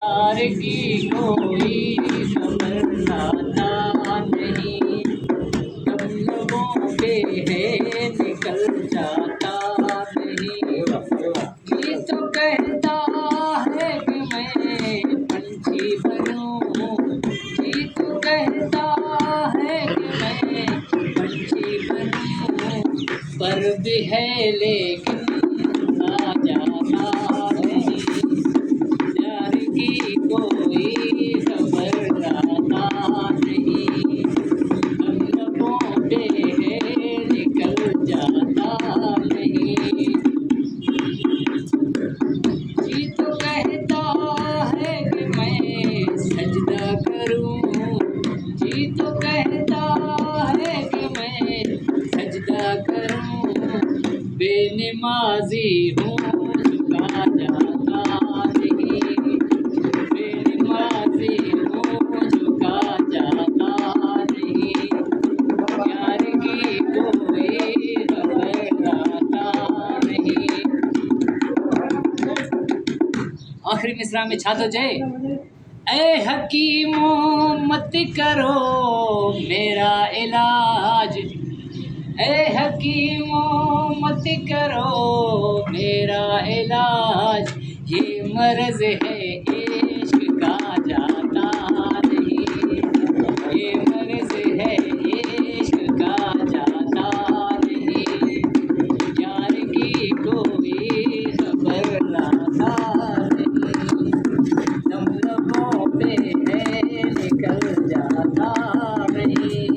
प्यार की कोई खबर लाता नहीं, कब लोगों पे है निकल जाता नहीं। ये तो कहता है कि मैं पंछी बनूं, ये तो कहता है कि मैं पंछी बनूं, पर भी है लेकिन आ जाता नहीं। प्यार की कोई खबर लाता नहीं, हम लबों पे है निकल जाता नहीं। जी तो कहता है कि मैं सजदा करूं, जी तो कहता है कि मैं सजदा करूं, बेनमाजी हूँ झुका जाता नहीं, बेनमाजी हूँ झुका जाता नहीं। प्यार की कोई खबर लाता नहीं। आखिरी मिसरा में छा तो जाए, ए हकीमों मत करो मेरा इलाज, ए हकीमों मत करो मेरा इलाज, ये मर्ज है इश्क का जाता नहीं, ये मर्ज है इश्क का जाता नहीं। प्यार की कोई खबर लाता नहीं, दम लबों पे है निकल जाता नहीं।